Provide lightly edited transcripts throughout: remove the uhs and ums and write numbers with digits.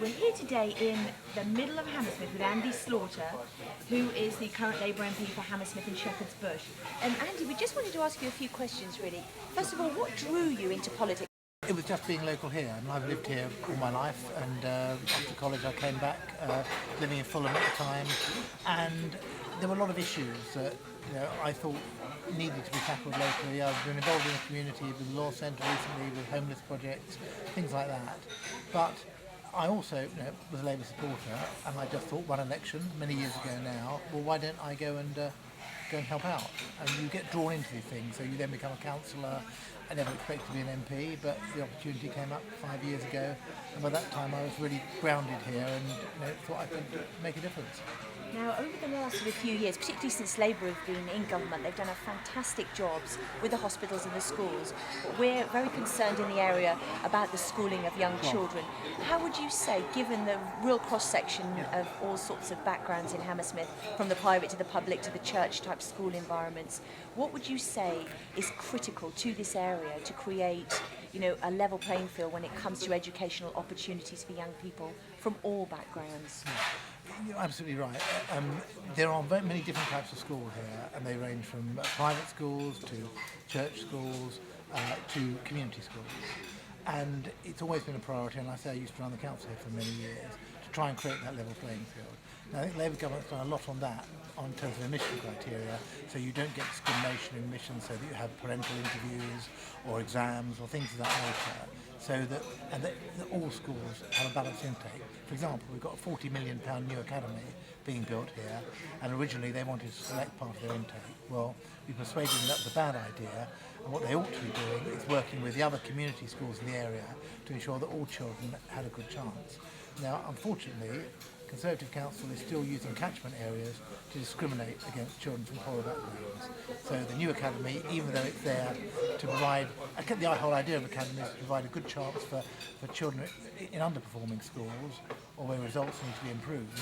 we're here today in the middle of Hammersmith with Andy Slaughter, who is the current Labour MP for Hammersmith and Shepherd's Bush. Andy, we just wanted to ask you a few questions, really. First of all, what drew you into politics? It was just being local here. I mean, I've lived here all my life, and after college I came back, living in Fulham at the time, and there were a lot of issues that I thought needed to be tackled locally. I've been involved in the community with the Law Centre recently, with homeless projects, things like that. But I also was a Labour supporter, and I just thought one election many years ago now, well, why don't I go and help out? And you get drawn into these things, so you then become a councillor. I never expected to be an MP, but the opportunity came up 5 years ago, and by that time I was really grounded here and thought I could make a difference. Now, over the last few years, particularly since Labour have been in government, they've done a fantastic jobs with the hospitals and the schools. But we're very concerned in the area about the schooling of young children. How would you say, given the real cross-section of all sorts of backgrounds in Hammersmith, from the private to the public to the church-type school environments, what would you say is critical to this area to create a level playing field when it comes to educational opportunities for young people from all backgrounds? You're absolutely right. There are very many different types of school here, and they range from private schools to church schools to community schools. And it's always been a priority, and I used to run the council here for many years, to try and create that level playing field. Now, I think Labour government's done a lot on that in terms of admission criteria, so you don't get discrimination in admission, so that you have parental interviews or exams or things of that nature, so that all schools have a balanced intake. For example, we've got a £40 million new academy being built here, and originally they wanted to select part of their intake. Well, we persuaded them that was a bad idea, and what they ought to be doing is working with the other community schools in the area to ensure that all children had a good chance. Now, unfortunately, Conservative Council is still using catchment areas to discriminate against children from poorer backgrounds. So the new academy, even though it's there to provide, the whole idea of the academy is to provide a good chance for children in underperforming schools or where results need to be improved,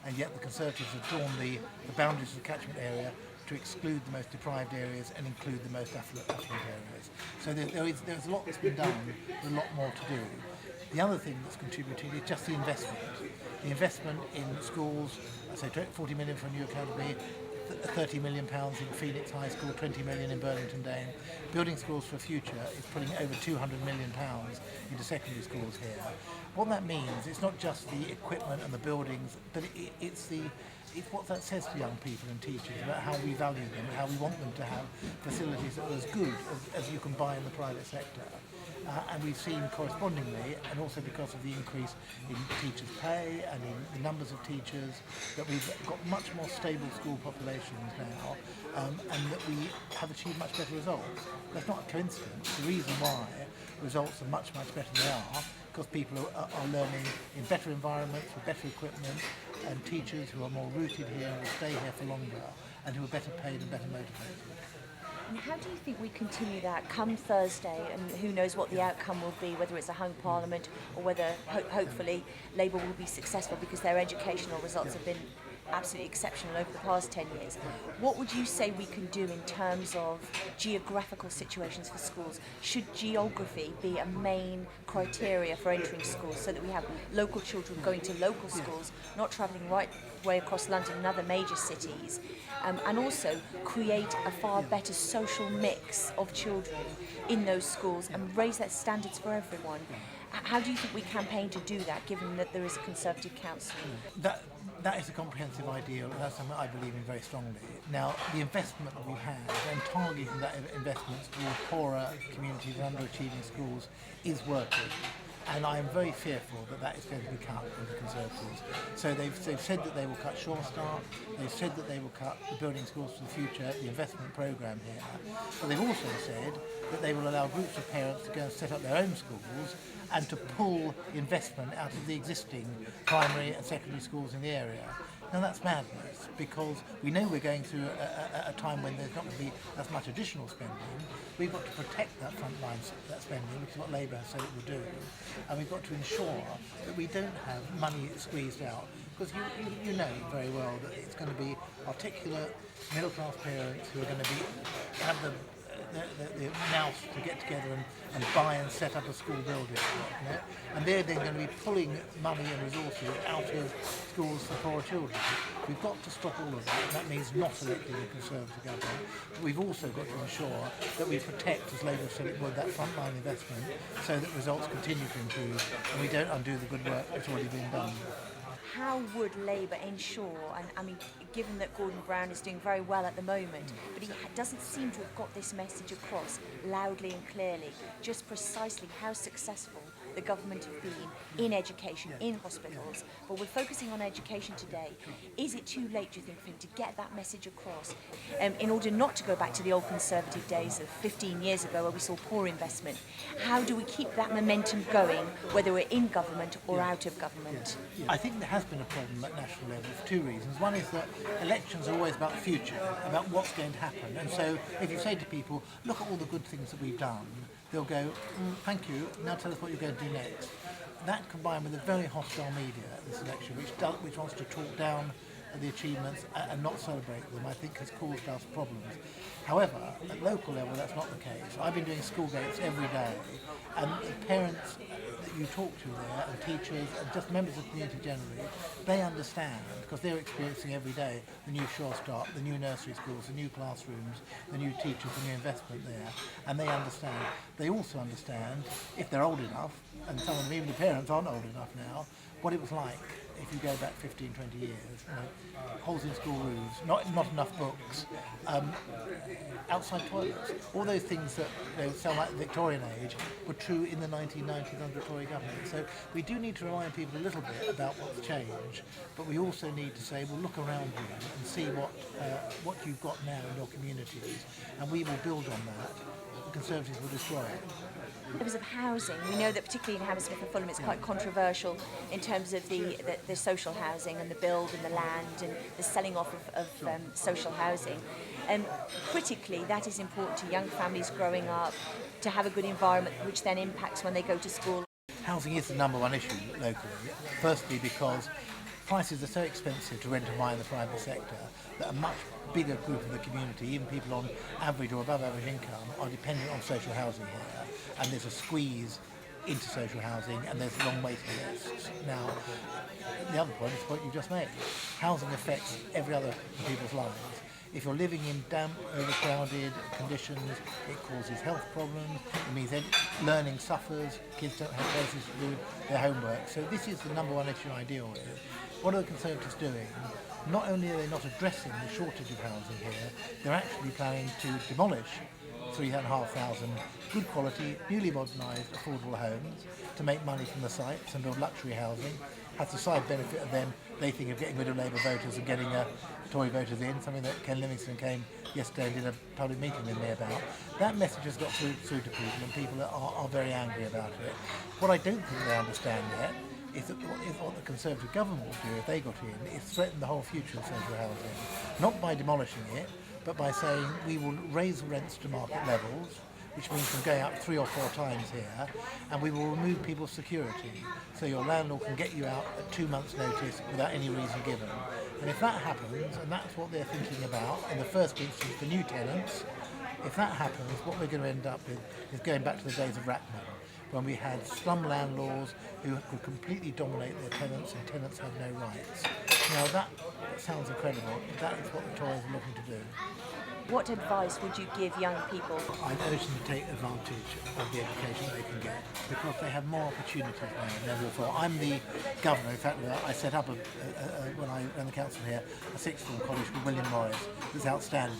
and yet the Conservatives have drawn the boundaries of the catchment area to exclude the most deprived areas and include the most affluent areas. So there's a lot that's been done, there's a lot more to do. The other thing that's contributed is just the investment. The investment in schools, I say 40 million for a new academy, 30 million pounds in Phoenix High School, 20 million in Burlington Dane. Building Schools for Future is putting over 200 million pounds into secondary schools here. What that means, it's not just the equipment and the buildings, but it's what that says to young people and teachers about how we value them and how we want them to have facilities that are as good as you can buy in the private sector. And we've seen correspondingly, and also because of the increase in teachers' pay and in the numbers of teachers, that we've got much more stable school populations now, and that we have achieved much better results. That's not a coincidence. The reason why results are much, much better than they are, because people are learning in better environments, with better equipment, and teachers who are more rooted here will stay here for longer, and who are better paid and better motivated. And how do you think we continue that come Thursday, and who knows what the outcome will be, whether it's a hung parliament or whether hopefully Labour will be successful because their educational results have been absolutely exceptional over the past 10 years. What would you say we can do in terms of geographical situations for schools? Should geography be a main criteria for entering schools so that we have local children going to local schools, not travelling right way across London and other major cities, and also create a far better social mix of children in those schools and raise their standards for everyone? How do you think we campaign to do that, given that there is a Conservative council? That is a comprehensive ideal, and that's something I believe in very strongly. Now, the investment that we've had and targeting that investment towards poorer communities and underachieving schools is working. And I am very fearful that is going to be cut with the Conservatives. So they've said that they will cut Sure Start, they've said that they will cut the Building Schools for the Future, the investment programme here, but they've also said that they will allow groups of parents to go and set up their own schools and to pull investment out of the existing primary and secondary schools in the area. Now that's madness, because we know we're going through a time when there's not going to be as much additional spending. We've got to protect that frontline spending, which is what Labour has said it will do, and we've got to ensure that we don't have money squeezed out, because you know very well that it's going to be articulate middle-class parents who are going to have the the nous to get together and buy and set up a school building. You know? And they're then going to be pulling money and resources out of schools for poorer children. We've got to stop all of that, and that means not electing a Conservative government. But we've also got to ensure that we protect, as Labour said it would, that frontline investment so that results continue to improve and we don't undo the good work that's already been done. How would Labour ensure, and I mean, given that Gordon Brown is doing very well at the moment, but he doesn't seem to have got this message across loudly and clearly, just precisely how successful the government have been in education, in hospitals, but we're focusing on education today. Is it too late, do you think, for him to get that message across in order not to go back to the old Conservative days of 15 years ago where we saw poor investment? How do we keep that momentum going, whether we're in government or out of government? I think there has been a problem at national level for two reasons. One is that elections are always about the future, about what's going to happen. And so if you say to people, look at all the good things that we've done, they'll go, thank you, now tell us what you're going to do next. That combined with a very hostile media at this election, which wants to talk down the achievements and not celebrate them, I think has caused us problems. However, at local level that's not the case. I've been doing school gates every day, and the parents that you talk to there, and teachers, and just members of the community generally, they understand, because they're experiencing every day the new Shore Start, the new nursery schools, the new classrooms, the new teachers, the new investment there, and they understand. They also understand, if they're old enough, and some of them, even the parents aren't old enough now, what it was like if you go back 15, 20 years. You know, holes in school roofs, not enough books, outside toilets. All those things that sound like the Victorian age were true in the 1990s under the Tory government. So we do need to remind people a little bit about what's changed, but we also need to say, well, look around you and see what you've got now in your communities, and we will build on that. The Conservatives will destroy it. In terms of housing, we know that particularly in Hammersmith and Fulham it's quite controversial in terms of the social housing and the build and the land and the selling off of social housing. Critically, that is important to young families growing up, to have a good environment which then impacts when they go to school. Housing is the number one issue locally, firstly because prices are so expensive to rent and buy in the private sector that a much bigger group of the community, even people on average or above average income, are dependent on social housing here, and there's a squeeze into social housing and there's long waiting lists. Now, the other point is the point you just made. Housing affects every other of people's lives. If you're living in damp, overcrowded conditions, it causes health problems, it means learning suffers, kids don't have places to do their homework. So this is the number one issue I deal with. What are the Conservatives doing? Not only are they not addressing the shortage of housing here, they're actually planning to demolish 3,500 good quality, newly modernised, affordable homes to make money from the sites and build luxury housing. Has the side benefit of them, they think, of getting rid of Labour voters and getting Tory voters in, something that Ken Livingstone came yesterday and did a public meeting with me about. That message has got through to people, and people are very angry about it. What I don't think they understand yet is that what the Conservative government will do if they got in is threaten the whole future of social housing. Not by demolishing it, but by saying we will raise the rents to market levels, which means from going up 3 or 4 times here, and we will remove people's security. So your landlord can get you out at 2 months' notice without any reason given. And if that happens, and that's what they're thinking about in the first instance for new tenants, if that happens, what we're going to end up with is going back to the days of Rackman, when we had slum landlords who could completely dominate their tenants and tenants had no rights. Now that sounds incredible, but that is what the Tories are looking to do. What advice would you give young people? I'd urge them to take advantage of the education they can get because they have more opportunities now than ever before. I'm the governor. In fact, I set up, when I ran the council here, a sixth form college called William Morris that's outstanding.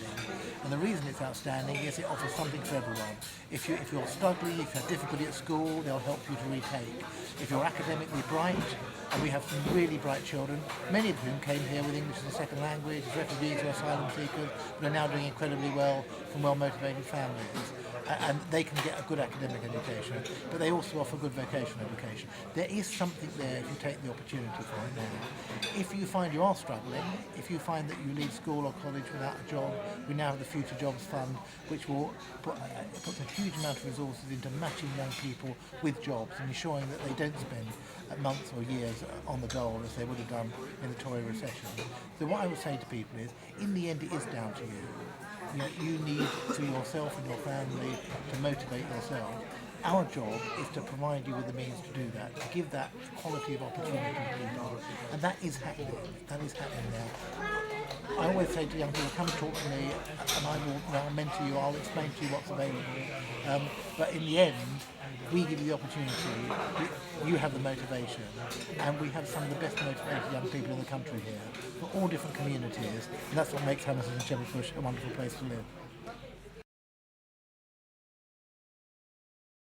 And the reason it's outstanding is it offers something for everyone. If you're struggling, if you have difficulty at school, they'll help you to retake. If you're academically bright, and we have some really bright children, many of whom came here with English as a second language, as refugees or asylum seekers, but are now doing incredibly well from well-motivated families. And they can get a good academic education, but they also offer good vocational education. There is something there if you take the opportunity for it now. If you find you are struggling, if you find that you leave school or college without a job, we now have the Future Jobs Fund, which will put a huge amount of resources into matching young people with jobs and ensuring that they don't spend months or years on the dole as they would have done in the Tory recession. So what I would say to people is, in the end it is down to you. you need to yourself and your family to motivate yourself. Our job is to provide you with the means to do that, to give that quality of opportunity to people, and that is happening. That is happening now. I always say to young people, come talk to me, and I will, I'll mentor you. I'll explain to you what's available. But in the end, we give you the opportunity. You have the motivation, and we have some of the best motivated young people in the country here, for all different communities, and that's what makes Hammersmith and Shepherd's Bush a wonderful place to live.